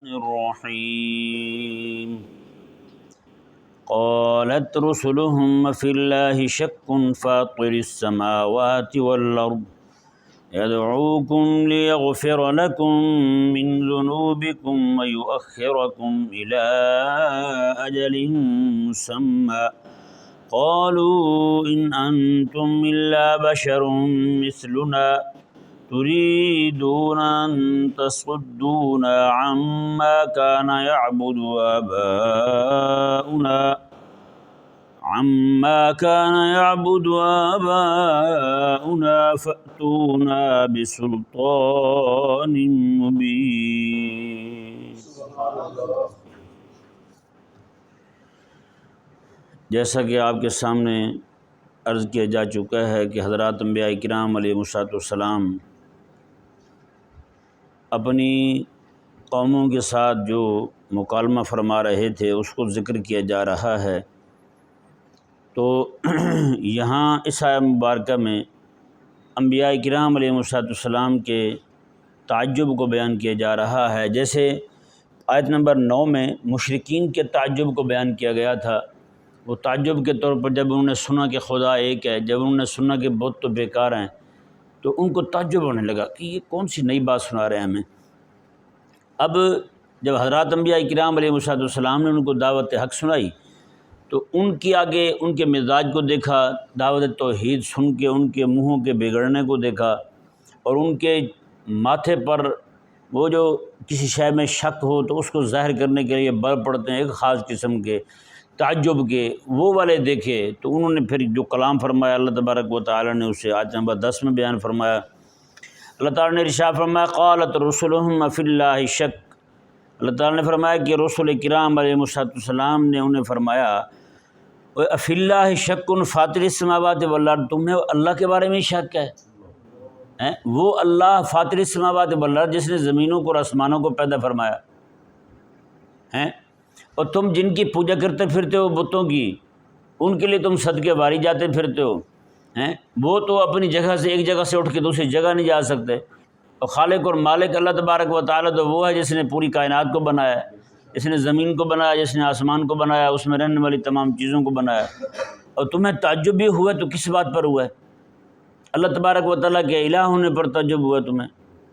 الرحيم قالت رسلهم في الله شك فاطر السماوات والأرض يدعوكم ليغفر لكم من ذنوبكم ويؤخركم إلى أجل مسمى قالوا إن أنتم إلا بشر مثلنا تريدون أن تصدونا عما كان يعبد آباؤنا فأتونا بسلطان مبين۔ جیسا کہ آپ کے سامنے عرض کیا جا چکا ہے کہ حضرات انبیاء کرام علیہم السلام اپنی قوموں کے ساتھ جو مکالمہ فرما رہے تھے اس کو ذکر کیا جا رہا ہے۔ تو یہاں اس آیت مبارکہ میں انبیاء کرام علیہم السلام کے تعجب کو بیان کیا جا رہا ہے۔ جیسے آیت نمبر 9 میں مشرکین کے تعجب کو بیان کیا گیا تھا، وہ تعجب کے طور پر جب انہوں نے سنا کہ خدا ایک ہے، جب انہوں نے سنا کہ بت تو بیکار ہیں، تو ان کو تعجب ہونے لگا کہ یہ کون سی نئی بات سنا رہے ہیں ہمیں۔ اب جب حضرات انبیاء کرام علیہم السلام نے ان کو دعوت حق سنائی تو ان کی آگے ان کے مزاج کو دیکھا، دعوت توحید سن کے ان کے منہوں کے بگڑنے کو دیکھا، اور ان کے ماتھے پر وہ جو کسی شے میں شک ہو تو اس کو ظاہر کرنے کے لیے بل پڑتے ہیں ایک خاص قسم کے تعجب کے، وہ والے دیکھے تو انہوں نے پھر جو کلام فرمایا اللہ تبارک و تعالی نے اسے آیت نمبر 10 میں بیان فرمایا۔ اللہ تعالی نے ارشاد فرمایا قالت رسلهم فی اللہ شک، اللہ تعالی نے فرمایا کہ رسول کرام علیہم السلام نے انہیں فرمایا فی اللہ شک فاطر السماوات والارض، تمہیں اللہ کے بارے میں شک ہے؟ وہ اللہ فاطر السماوات والارض جس نے زمینوں کو اور آسمانوں کو پیدا فرمایا ہے، اور تم جن کی پوجا کرتے پھرتے ہو بتوں کی، ان کے لیے تم صدقے واری جاتے پھرتے ہو ہیں، وہ تو اپنی جگہ سے ایک جگہ سے اٹھ کے دوسری جگہ نہیں جا سکتے، اور خالق اور مالک اللہ تبارک و تعالی تو وہ ہے جس نے پوری کائنات کو بنایا، جس نے زمین کو بنایا، جس نے آسمان کو بنایا، اس میں رہنے والی تمام چیزوں کو بنایا، اور تمہیں تعجب بھی ہوا تو کس بات پر ہوا ہے؟ اللہ تبارک و تعالیٰ کے الہ ہونے پر تعجب ہوا تمہیں؟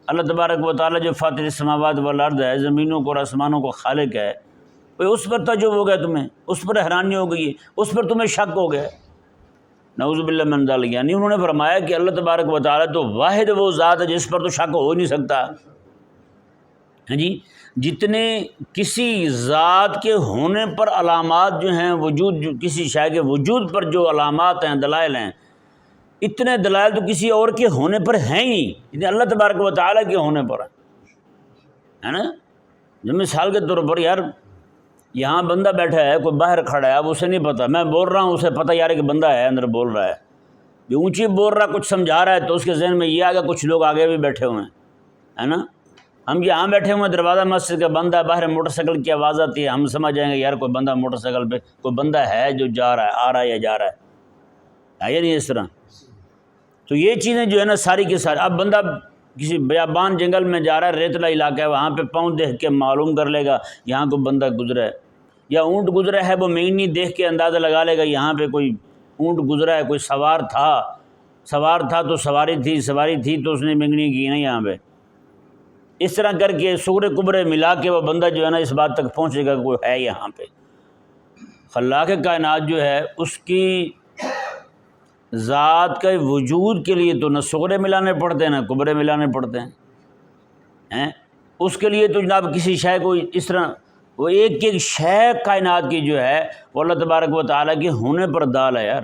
اللہ تبارک و تعالیٰ جو فاطر السماوات والارض ہے، زمینوں کو اور آسمانوں کو خالق ہے، اس پر تعجب ہو گیا تمہیں، اس پر حیرانی ہو گئی، اس پر تمہیں شک ہو گیا؟ نعوذ باللہ من ذالک، یعنی انہوں نے فرمایا کہ اللہ تبارک و تعالیٰ تو واحد وہ ذات ہے جس پر تو شک ہو نہیں سکتا۔ ہاں جی، جتنے کسی ذات کے ہونے پر علامات جو ہیں، وجود کسی شے کے وجود پر جو علامات ہیں، دلائل ہیں، اتنے دلائل تو کسی اور کے ہونے پر ہیں ہی نہیں، یعنی اللہ تبارک و تعالیٰ کے ہونے پر ہے نا۔ جو مثال کے طور پر یار یہاں بندہ بیٹھا ہے، کوئی باہر کھڑا ہے، اب اسے نہیں پتہ، میں بول رہا ہوں اسے پتہ یار کہ بندہ ہے اندر بول رہا ہے، جو اونچی بول رہا کچھ سمجھا رہا ہے تو اس کے ذہن میں یہ آ گیا کچھ لوگ آگے بھی بیٹھے ہوئے ہیں، ہے نا۔ ہم یہاں بیٹھے ہوئے ہیں، دروازہ مسجد کا بندہ ہے، باہر موٹر سائیکل کی آواز آتی ہے، ہم سمجھ جائیں گے یار کوئی بندہ موٹر سائیکل پہ، کوئی بندہ ہے جو جا رہا ہے، آ رہا ہے یا جا رہا ہے یا نہیں اس طرح۔ تو یہ چیزیں جو ہے نا ساری کی ساری، اب بندہ کسی بیابان جنگل میں جا رہا ہے، ریتلا علاقہ ہے، وہاں پہ پاؤں دیکھ کے معلوم کر لے گا یہاں کوئی بندہ گزرا ہے، یا اونٹ گزرا ہے، وہ مینگنی دیکھ کے اندازہ لگا لے گا یہاں پہ کوئی اونٹ گزرا ہے، کوئی سوار تھا تو سواری تھی تو اس نے مینگنی کی نا یہاں پہ۔ اس طرح کر کے صغرے کبرے ملا کے وہ بندہ جو ہے نا اس بات تک پہنچے گا کہ کوئی ہے یہاں پہ۔ خلاق کائنات جو ہے اس کی ذات کے وجود کے لیے تو نہ صغرے ملانے پڑتے ہیں نہ کبرے ملانے پڑتے ہیں، اس کے لیے تو جناب کسی شے کو اس طرح وہ ایک ایک شے کائنات کی جو ہے وہ اللہ تبارک و تعالیٰ کے ہونے پر دال ہے یار،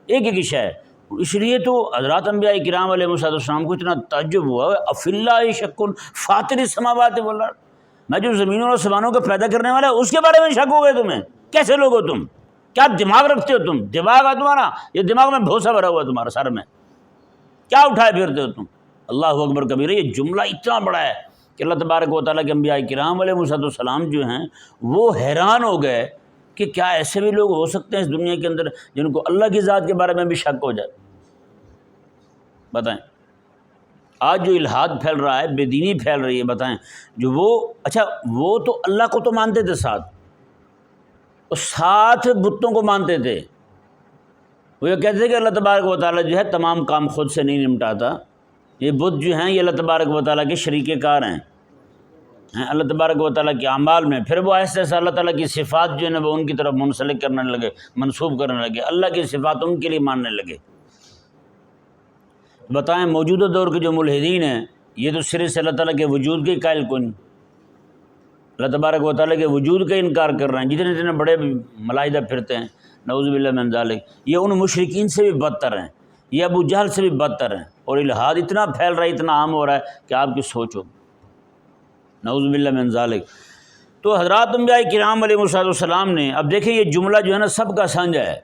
ایک ایک شے۔ اس لیے تو حضرات انبیاء کرام علیہم السلام کو اتنا تعجب ہوا فی اللہ شک فاطر السماوات والارض، میں جو زمینوں اور آسمانوں کو پیدا کرنے والا ہے اس کے بارے میں شک ہو گئے تمہیں؟ کیسے لوگ ہو تم؟ کیا دماغ رکھتے ہو تم؟ دماغ ہے تمہارا؟ یہ دماغ میں بھوسا بھرا ہوا ہے تمہارا سر میں، کیا اٹھائے پھرتے ہو تم؟ اللہ اکبر کبیرہ۔ یہ جملہ اتنا بڑا ہے کہ اللہ تبارک و تعالیٰ کے انبیاء کرام علیہم السلام جو ہیں وہ حیران ہو گئے کہ کیا ایسے بھی لوگ ہو سکتے ہیں اس دنیا کے اندر جن کو اللہ کی ذات کے بارے میں بھی شک ہو جائے؟ بتائیں۔ آج جو الحاد پھیل رہا ہے، بے دینی پھیل رہی ہے، بتائیں جو وہ اچھا وہ تو اللہ کو تو مانتے تھے ساتھ، اور ساتھ بتوں کو مانتے تھے۔ وہ یہ کہتے تھے کہ اللہ تبارک و تعالیٰ جو ہے تمام کام خود سے نہیں نمٹاتا، یہ بت جو ہیں یہ اللہ تبارک و تعالیٰ کے شریک کار ہیں اللہ تبارک و تعالیٰ کے اعمال میں۔ پھر وہ ایسے ایسے اللہ تعالیٰ کی صفات جو ہے نا وہ ان کی طرف منسلک کرنے لگے، منسوب کرنے لگے، اللہ کی صفات ان کے لیے ماننے لگے۔ بتائیں موجودہ دور کے جو ملحدین ہیں یہ تو صرف سے اللہ تعالیٰ کے وجود کے قائل کو نہیں، اللہ تبارک و تعالیٰ کے وجود کا انکار کر رہے ہیں۔ جتنے جتنے بڑے ملائدہ پھرتے ہیں نعوذ باللہ من ذالک، یہ ان مشرکین سے بھی بدتر ہیں، یہ ابو جہل سے بھی بدتر ہیں، اور الحاد اتنا پھیل رہا ہے، اتنا عام ہو رہا ہے کہ آپ کی سوچو، نعوذ باللہ من ذالک۔ تو حضرات انبیاء کرام علیہ السلام نے، اب دیکھیں یہ جملہ جو ہے نا سب کا سانجھا ہے،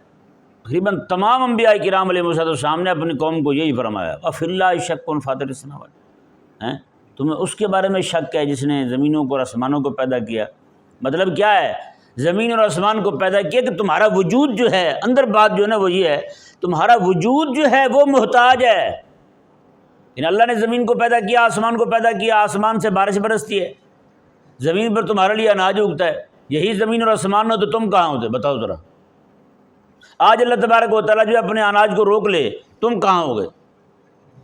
تقریباً تمام انبیاء کرام علیہ السلام نے اپنی قوم کو یہی فرمایا، وَفِي اللَّهِ شَكٌّ فَاطِرِ السَّمَاوَاتِ، تمہیں اس کے بارے میں شک ہے جس نے زمینوں کو اور آسمانوں کو پیدا کیا۔ مطلب کیا ہے؟ زمین اور آسمان کو پیدا کیا کہ تمہارا وجود جو ہے، اندر بات جو ہے نا وہ یہ ہے، تمہارا وجود جو ہے وہ محتاج ہے۔ یعنی اللہ نے زمین کو پیدا کیا، آسمان کو پیدا کیا، آسمان سے بارش برستی ہے، زمین پر تمہارے لیے اناج اگتا ہے، یہی زمین اور آسمان ہو تو تم کہاں ہوتے؟ بتاؤ ذرا۔ آج اللہ تبارک و تعالیٰ جو اپنے اناج کو روک لے، تم کہاں ہوگے؟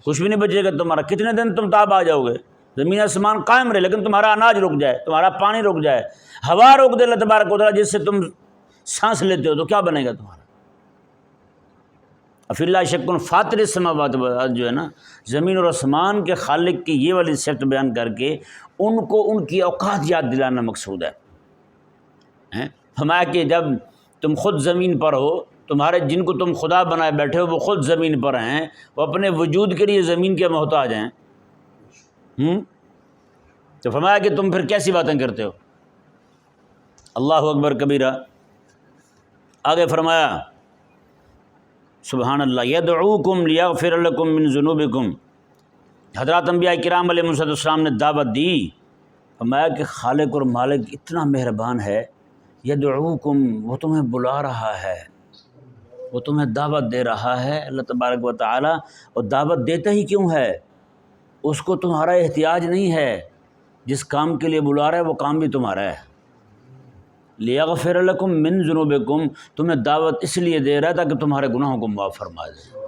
کچھ بھی نہیں بچے گا تمہارا۔ کتنے دن تم تاب آ جاؤ گے؟ زمین آسمان قائم رہے لیکن تمہارا اناج رک جائے، تمہارا پانی رک جائے، ہوا روک دے اللہ تبارک و تعالیٰ جس سے تم سانس لیتے ہو، تو کیا بنے گا تمہارا؟ فی اللہ شک فاطر السماوات جو ہے نا زمین اور آسمان کے خالق کی یہ والی صفت بیان کر کے ان کو ان کی اوقات یاد دلانا مقصود ہے۔ فرمایا کہ جب تم خود زمین پر ہو، تمہارے جن کو تم خدا بنائے بیٹھے ہو وہ خود زمین پر ہیں، وہ اپنے وجود کے لیے زمین کے محتاج ہیں۔ تو فرمایا کہ تم پھر کیسی باتیں کرتے ہو؟ اللہ اکبر کبیرہ۔ آگے فرمایا سبحان اللہ، یدعوکم لیغفر لکم من ذنوبکم۔ حضرات انبیاء کرام علیہ السلام نے دعوت دی، فرمایا کہ خالق اور مالک اتنا مہربان ہے، یدعوکم، وہ تمہیں بلا رہا ہے، وہ تمہیں دعوت دے رہا ہے اللہ تبارک و تعالی۔ اور دعوت دیتا ہی کیوں ہے؟ اس کو تمہارا احتیاج نہیں ہے، جس کام کے لیے بلا رہا ہے وہ کام بھی تمہارا ہے۔ لیغفر لکم من ذنوبکم، تمہیں دعوت اس لیے دے رہا ہے تاکہ تمہارے گناہوں کو معاف فرما دے۔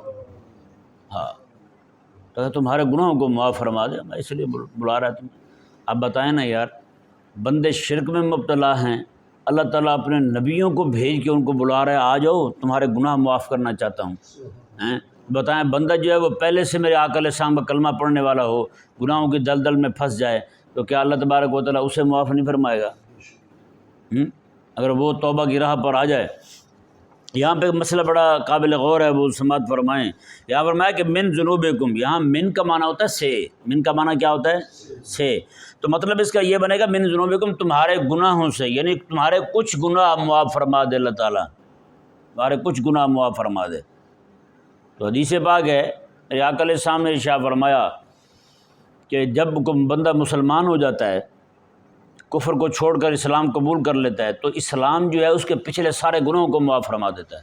ہاں، تاکہ تمہارے گناہوں کو معاف فرما دے، میں اس لیے بلا رہا ہے تمہیں۔ اب بتائیں نا یار، بندے شرک میں مبتلا ہیں، اللہ تعالیٰ اپنے نبیوں کو بھیج کے ان کو بلا رہا ہے، آ جاؤ تمہارے گناہ معاف کرنا چاہتا ہوں۔ بتائیں بندہ جو ہے وہ پہلے سے میرے آقا علیہ السلام کا کلمہ پڑھنے والا ہو، گناہوں کی دلدل میں پھنس جائے، تو کیا اللہ تبارک و تعالیٰ اسے معاف نہیں فرمائے گا؟ اگر وہ توبہ کی راہ پر آ جائے۔ یہاں پہ مسئلہ بڑا قابل غور ہے، وہ سماعت فرمائیں۔ یہاں فرمایا کہ من ذنوبکم، یہاں من کا معنی ہوتا ہے سے، من کا معنی کیا ہوتا ہے؟ سے۔ تو مطلب اس کا یہ بنے گا من ذنوبکم، تمہارے گناہوں سے، یعنی تمہارے کچھ گناہ معاف فرما دے اللہ تعالیٰ، تمہارے کچھ گناہ معاف فرما دے۔ تو حدیث پاک ہے، میرے آقا علیہ السلام نے ارشاد فرمایا کہ جب کوئی بندہ مسلمان ہو جاتا ہے، کفر کو چھوڑ کر اسلام قبول کر لیتا ہے، تو اسلام جو ہے اس کے پچھلے سارے گناہوں کو معاف فرما دیتا ہے،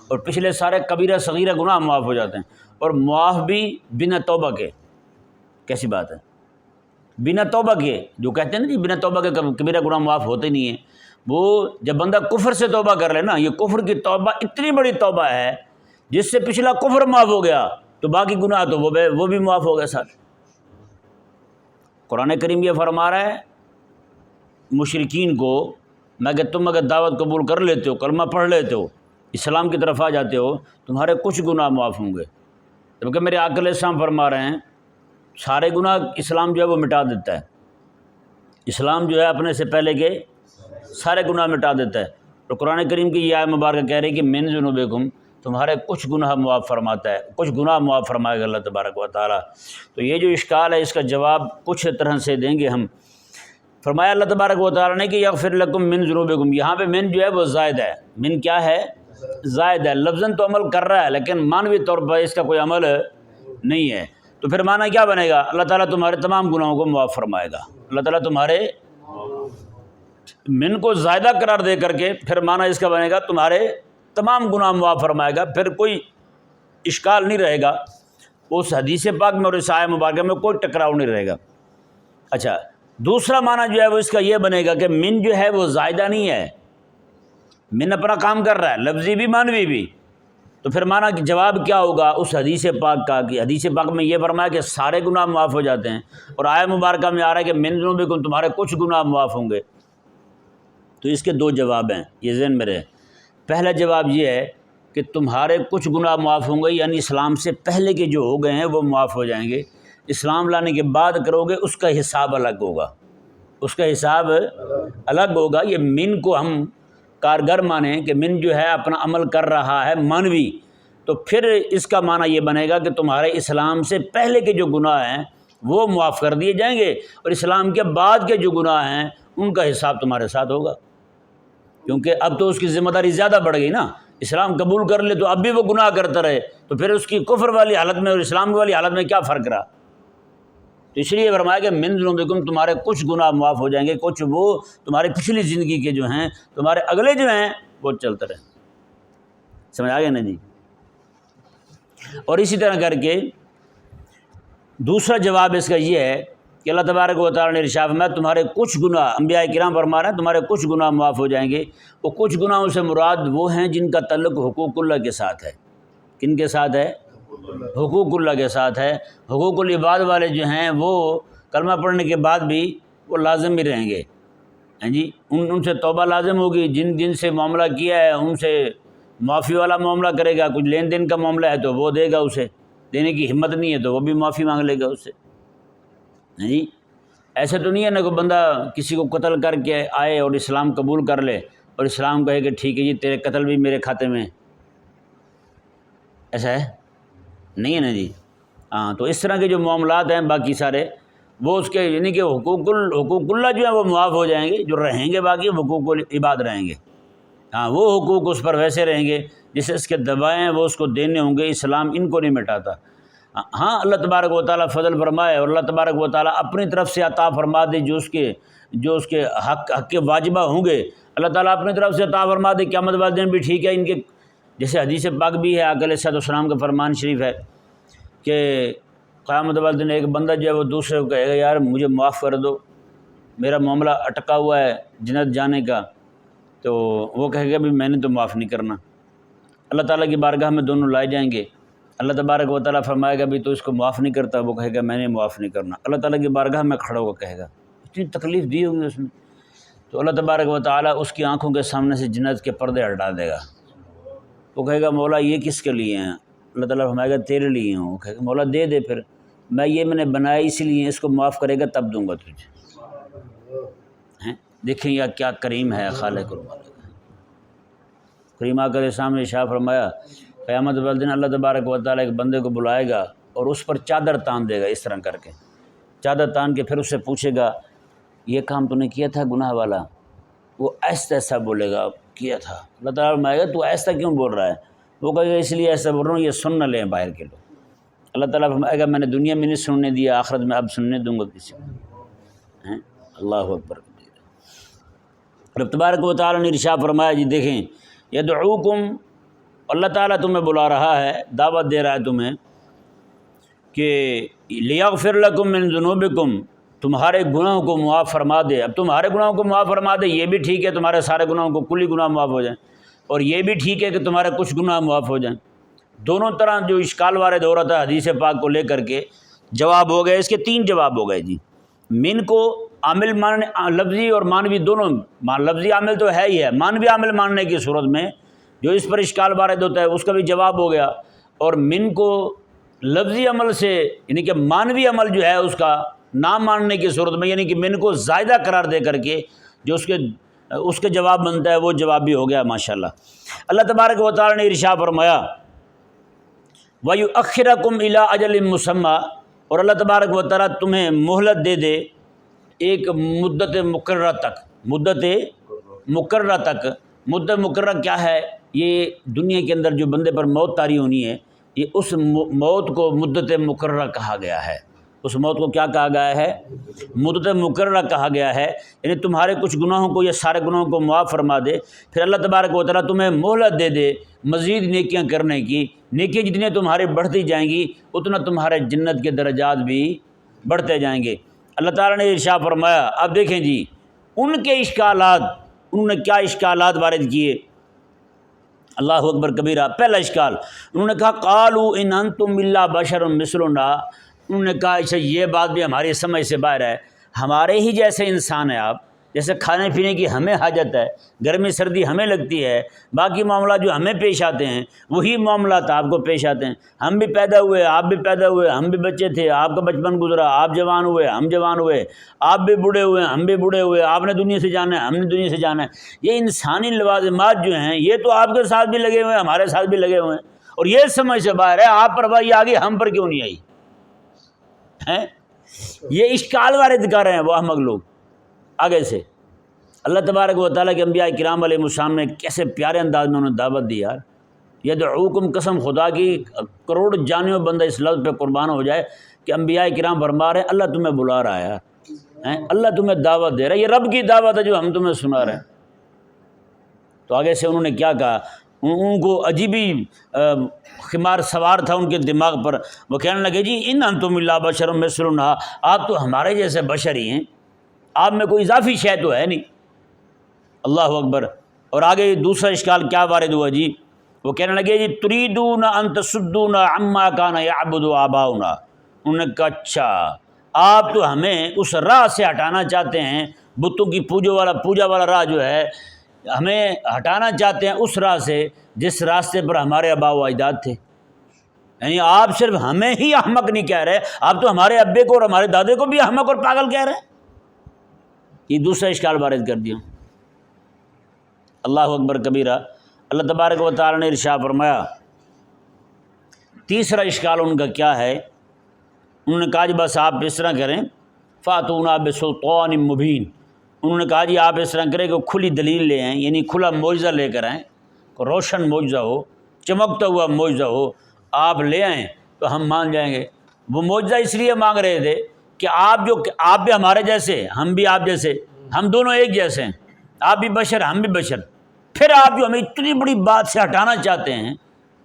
اور پچھلے سارے کبیرہ صغیرہ گناہ معاف ہو جاتے ہیں، اور معاف بھی بنا توبہ کے۔ کیسی بات ہے؟ بنا توبہ کے، جو کہتے ہیں نا جی بنا توبہ کے کبیرہ گناہ معاف ہوتے نہیں ہیں، وہ جب بندہ کفر سے توبہ کر لے نا، یہ کفر کی توبہ اتنی بڑی توبہ ہے جس سے پچھلا کفر معاف ہو گیا تو باقی گناہ تو وہ بھی معاف ہو گئے ساتھ۔ قرآن کریم یہ فرما رہا ہے مشرکین کو، میں کہ تم اگر دعوت قبول کر لیتے ہو، کلمہ پڑھ لیتے ہو، اسلام کی طرف آ جاتے ہو، تمہارے کچھ گناہ معاف ہوں گے۔ جبکہ میرے آقا علیہ السلام فرما رہے ہیں سارے گناہ اسلام جو ہے وہ مٹا دیتا ہے، اسلام جو ہے اپنے سے پہلے کے سارے گناہ مٹا دیتا ہے۔ تو قرآن کریم کی یہ آیت مبارکہ کہہ رہی ہے کہ من ذنوبکم، تمہارے کچھ گناہ معاف فرماتا ہے، کچھ گناہ معاف فرمائے گا اللہ تبارک و تعالیٰ۔ تو یہ جو اشکال ہے اس کا جواب کچھ طرح سے دیں گے ہم۔ فرمایا اللہ تبارک و تعالیٰ نے کہ یغفر لکم من ذنوبکم، یہاں پہ من جو ہے وہ زائد ہے، من کیا ہے؟ زائد ہے، لفظاً تو عمل کر رہا ہے لیکن معنوی طور پر اس کا کوئی عمل نہیں ہے۔ تو پھر معنی کیا بنے گا؟ اللہ تعالیٰ تمہارے تمام گناہوں کو معاف فرمائے گا، اللہ تعالیٰ تمہارے من کو زائدہ قرار دے کر کے پھر معنی اس کا بنے گا تمہارے تمام گناہ معاف فرمائے گا، پھر کوئی اشکال نہیں رہے گا۔ اس حدیث پاک میں اور اس آیت مبارکہ میں کوئی ٹکراؤ نہیں رہے گا۔ اچھا، دوسرا معنی جو ہے وہ اس کا یہ بنے گا کہ من جو ہے وہ زائدہ نہیں ہے، من اپنا کام کر رہا ہے، لفظی بھی معنوی بھی۔ تو پھر معنی کہ جواب کیا ہوگا اس حدیث پاک کا کہ حدیث پاک میں یہ فرمایا کہ سارے گناہ معاف ہو جاتے ہیں، اور آیت مبارکہ میں آ رہا ہے کہ من ذنوبکم، تمہارے کچھ گناہ معاف ہوں گے۔ تو اس کے دو جواب ہیں، یہ ذہن میں رہے۔ پہلا جواب یہ ہے کہ تمہارے کچھ گناہ معاف ہوں گے، یعنی اسلام سے پہلے کے جو ہو گئے ہیں وہ معاف ہو جائیں گے۔ اسلام لانے کے بعد کرو گے اس کا حساب الگ ہوگا، اس کا حساب الگ ہوگا۔ یہ من کو ہم کارگر مانیں کہ من جو ہے اپنا عمل کر رہا ہے مانوی، تو پھر اس کا معنی یہ بنے گا کہ تمہارے اسلام سے پہلے کے جو گناہ ہیں وہ معاف کر دیے جائیں گے، اور اسلام کے بعد کے جو گناہ ہیں ان کا حساب تمہارے ساتھ ہوگا، کیونکہ اب تو اس کی ذمہ داری زیادہ بڑھ گئی نا۔ اسلام قبول کر لے تو اب بھی وہ گناہ کرتا رہے تو پھر اس کی کفر والی حالت میں اور اسلام والی حالت میں کیا فرق رہا؟ تو اس لیے فرمایا کہ من ذنوبکم، تمہارے کچھ گناہ معاف ہو جائیں گے، کچھ وہ تمہاری پچھلی زندگی کے جو ہیں، تمہارے اگلے جو ہیں وہ چلتے رہیں۔ سمجھ آ گیا نا جی؟ اور اسی طرح کر کے دوسرا جواب اس کا یہ ہے کہ اللہ تبارک و تعالیٰ نے ارشاد فرمایا تمہارے کچھ گناہ، انبیاء کرام فرما رہے ہیں تمہارے کچھ گناہ معاف ہو جائیں گے۔ وہ کچھ گناہوں سے مراد وہ ہیں جن کا تعلق حقوق اللہ کے ساتھ ہے۔ کن کے ساتھ ہے؟ حقوق اللہ کے ساتھ ہے۔ حقوق العباد والے جو ہیں وہ کلمہ پڑھنے کے بعد بھی وہ لازم بھی رہیں گے، ہیں جی، ان سے توبہ لازم ہوگی۔ جن سے معاملہ کیا ہے ان سے معافی والا معاملہ کرے گا، کچھ لین دین کا معاملہ ہے تو وہ دے گا، اسے دینے کی ہمت نہیں ہے تو وہ بھی معافی مانگ لے گا اس سے، ہیں جی۔ ایسے تو نہیں ہے نا کوئی بندہ کسی کو قتل کر کے آئے اور اسلام قبول کر لے اور اسلام کہے کہ ٹھیک ہے جی تیرے قتل بھی میرے کھاتے میں، ایسا ہے نہیں ہے نا جی۔ ہاں، تو اس طرح کے جو معاملات ہیں باقی سارے وہ اس کے یعنی کہ حقوق اللہ جو ہیں وہ معاف ہو جائیں گے، جو رہیں گے باقی حقوق العباد رہیں گے۔ ہاں، وہ حقوق اس پر ویسے رہیں گے جسے اس کے دبائیں ہیں وہ اس کو دینے ہوں گے، اسلام ان کو نہیں مٹاتا۔ ہاں، اللہ تبارک و تعالیٰ فضل فرمائے اور اللہ تبارک و تعالیٰ اپنی طرف سے عطا فرما دے جو اس کے حق کے واجبہ ہوں گے، اللہ تعالیٰ اپنی طرف سے عطا فرما دے، قیامت والے دن بھی ٹھیک ہے ان کے، جیسے حدیث پاک بھی ہے، آقا علیہ السلام کا فرمان شریف ہے کہ قیامت والے دن ایک بندہ جو ہے وہ دوسرے کو کہے گا یار مجھے معاف کر دو، میرا معاملہ اٹکا ہوا ہے جنت جانے کا، تو وہ کہے گا بھی میں نے تو معاف نہیں کرنا۔ اللہ تعالیٰ کی بارگاہ میں دونوں لائے جائیں گے، اللہ تبارک و تعالیٰ فرمائے گا بھی تو اس کو معاف نہیں کرتا، وہ کہے گا میں نے معاف نہیں کرنا۔ اللہ تعالیٰ کی بارگاہ میں کھڑا ہوگا کہے گا، اتنی تکلیف دی ہوگی اس نے، تو اللہ تبارک و تعالیٰ اس کی آنکھوں کے سامنے سے جنت کے پردے ہٹا دے گا۔ وہ کہے گا مولا یہ کس کے لیے ہیں؟ اللہ تعالیٰ فرمائے گا تیرے لیے ہوں۔ وہ کہے گا مولا دے دے، پھر میں نے بنایا اسی لیے، اس کو معاف کرے گا تب دوں گا تجھے۔ دیکھیں یا کیا کریم ہے خالق المالک۔ کریم آقا کے سامنے شاہ فرمایا قیامت والے دن اللہ تبارک و تعالیٰ ایک بندے کو بلائے گا اور اس پر چادر تان دے گا، اس طرح کر کے چادر تان کے پھر اس سے پوچھے گا یہ کام تو نے کیا تھا گناہ والا؟ وہ ایسا ایسا بولے گا کیا تھا۔ اللہ تعالیٰ فرمائے گا تو ایسا کیوں بول رہا ہے؟ وہ کہے گا اس لیے ایسا بول رہا ہوں یہ سن نہ لیں باہر کے لوگ۔ اللہ تعالیٰ فرمائے گا میں نے دنیا میں نہیں سننے دیا، آخرت میں اب سننے دوں گا کسی کو۔ اللہ اکبر۔ رب تبارک و تعالیٰ نے ارشاد فرمایا جی دیکھیں یدعوکم، اللہ تعالیٰ تمہیں بلا رہا ہے، دعوت دے رہا ہے تمہیں کہ لیغفر لکم من ذنوبکم، تمہارے گناہوں کو معاف فرما دے۔ اب تمہارے گناہوں کو معاف فرما دے یہ بھی ٹھیک ہے تمہارے سارے گناہوں کو کلی گناہ معاف ہو جائیں، اور یہ بھی ٹھیک ہے کہ تمہارے کچھ گناہ معاف ہو جائیں۔ دونوں طرح جو اشکال وارد ہو رہا تھا حدیث پاک کو لے کر کے جواب ہو گئے، اس کے 3 جواب ہو گئے جی۔ من کو عامل ماننے، لفظی اور مانوی دونوں، لفظی عامل تو ہے ہی ہے، مانوی عامل ماننے کی صورت میں جو اس پر اشکال وارد ہوتا ہے اس کا بھی جواب ہو گیا، اور من کو لفظی عمل سے یعنی کہ مانوی عمل جو ہے اس کا نہ ماننے کی صورت میں، یعنی کہ من کو زائدہ قرار دے کر کے جو اس کے جواب بنتا ہے وہ جواب بھی ہو گیا ماشاءاللہ۔ اللہ تبارک و تعالیٰ نے ارشاد فرمایا وَيُؤَخِّرَكُمْ إِلَىٰ أَجَلٍ مُّسَمًّى، اور اللہ تبارک و تعالیٰ تمہیں مہلت دے دے ایک مدت مقررہ تک، مدت مقررہ کیا ہے؟ یہ دنیا کے اندر جو بندے پر موت طاری ہونی ہے، یہ اس موت کو مدت مقررہ کہا گیا ہے۔ اس موت کو کیا کہا گیا ہے؟ مدت مقررہ کہا گیا ہے، یعنی تمہارے کچھ گناہوں کو یا سارے گناہوں کو معاف فرما دے، پھر اللہ تبارک و تعالیٰ تمہیں مہلت دے دے مزید نیکیاں کرنے کی، نیکیاں جتنی تمہاری بڑھتی جائیں گی اتنا تمہارے جنت کے درجات بھی بڑھتے جائیں گے۔ اللہ تعالیٰ نے ارشاد فرمایا، اب دیکھیں جی ان کے اشکالات، انہوں نے کیا اشکالات وارد کیے؟ اللہ اکبر کبیرہ۔ پہلا اشکال انہوں نے کہا قالوا ان انتم الا بشر مثلنا، انہوں نے کہا اچھا یہ بات بھی ہماری سمجھ سے باہر ہے، ہمارے ہی جیسے انسان ہیں آپ، جیسے کھانے پینے کی ہمیں حاجت ہے، گرمی سردی ہمیں لگتی ہے، باقی معاملات جو ہمیں پیش آتے ہیں وہی معاملات آپ کو پیش آتے ہیں، ہم بھی پیدا ہوئے، آپ بھی پیدا ہوئے، ہم بھی بچے تھے، آپ کا بچپن گزرا، آپ جوان ہوئے، ہم جوان ہوئے، آپ بھی بوڑھے ہوئے، ہم بھی بوڑھے ہوئے، آپ نے دنیا سے جانا ہے، ہم نے دنیا سے جانا ہے۔ یہ انسانی لوازمات جو ہیں یہ تو آپ کے ساتھ بھی لگے ہوئے ہیں، ہمارے ساتھ بھی لگے ہوئے ہیں، اور یہ سمجھ سے باہر ہے آپ پر بھائی آگے ہم پر کیوں نہیں آئی ہیں؟ یہ اشکال وارد کر رہے ہیں وہ احمق لوگ آگے سے۔ اللہ تبارک و تعالیٰ کے انبیاء کرام علیہ السلام نے کیسے پیارے انداز میں انہوں نے دعوت دی یار، یدعوکم، قسم خدا کی کروڑ جانوں بندہ اس لفظ پہ قربان ہو جائے کہ انبیاء کرام فرما رہے ہیں اللہ تمہیں بلا رہا ہے یار، اللہ تمہیں دعوت دے رہا ہے، یہ رب کی دعوت ہے جو ہم تمہیں سنا رہے ہیں۔ تو آگے سے انہوں نے کیا کہا، ان کو عجیبی خمار سوار تھا ان کے دماغ پر، وہ کہنے لگے جی ان انتم الا بشر مثلنا، آپ تو ہمارے جیسے بشر ہی ہیں، آپ میں کوئی اضافی شے تو ہے نہیں۔ اللہ اکبر۔ اور آگے دوسرا اشکال کیا وارد ہوا جی، وہ کہنے لگے جی تریدون ان تصدونا عما کان یعبد آباؤنا، انہوں نے کہا اچھا آپ تو ہمیں اس راہ سے ہٹانا چاہتے ہیں، بتوں کی پوجا والا راہ جو ہے ہمیں ہٹانا چاہتے ہیں اس راہ سے جس راستے پر ہمارے آباء و اجداد تھے، یعنی آپ صرف ہمیں ہی احمق نہیں کہہ رہے، آپ تو ہمارے ابے کو اور ہمارے دادے کو بھی احمق اور پاگل کہہ رہے ہیں۔ یہ دوسرا اشکال وارد کر دیا۔ اللہ اکبر کبیرہ۔ اللہ تبارک و تعالیٰ نے ارشاد فرمایا تیسرا اشکال ان کا کیا ہے، انہوں نے کہا جی بس آپ اس طرح کریں، فاتونا بسلطان مبین، انہوں نے کہا جی آپ اس طرح کریں کہ کھلی دلیل لے آئیں، یعنی کھلا معجزہ لے کر آئیں، روشن معجزہ ہو، چمکتا ہوا معجزہ ہو، آپ لے آئیں تو ہم مان جائیں گے۔ وہ معجزہ اس لیے مانگ رہے تھے کہ آپ بھی ہمارے جیسے، ہم بھی آپ جیسے، ہم دونوں ایک جیسے ہیں، آپ بھی بشر ہم بھی بشر، پھر آپ جو ہمیں اتنی بڑی بات سے ہٹانا چاہتے ہیں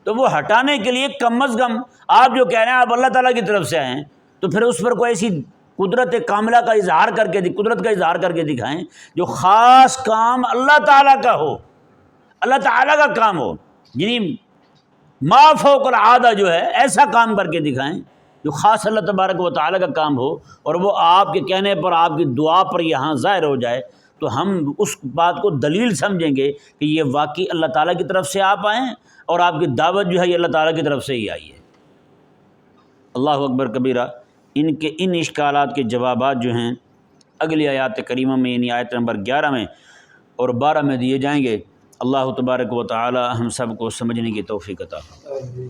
تو وہ ہٹانے کے لیے کم از کم آپ جو کہہ رہے ہیں آپ اللہ تعالیٰ کی طرف سے آئیں تو پھر اس پر کوئی ایسی قدرت کاملہ کا اظہار کر کے قدرت کا اظہار کر کے دکھائیں جو خاص کام اللہ تعالیٰ کا ہو، اللہ تعالیٰ کا کام ہو، یعنی ما فوق العادہ جو ہے ایسا کام کر کے دکھائیں جو خاص اللہ تبارک و تعالیٰ کا کام ہو، اور وہ آپ کے کہنے پر آپ کی دعا پر یہاں ظاہر ہو جائے تو ہم اس بات کو دلیل سمجھیں گے کہ یہ واقعی اللہ تعالیٰ کی طرف سے آپ آئیں اور آپ کی دعوت جو ہے یہ اللہ تعالیٰ کی طرف سے ہی آئی ہے۔ اللہ اکبر کبیرہ۔ ان اشکالات کے جوابات جو ہیں اگلی آیات کریمہ میں، یعنی آیت نمبر 11 میں اور 12 میں دیے جائیں گے۔ اللہ تبارک و تعالی ہم سب کو سمجھنے کی توفیق عطا فرمائے۔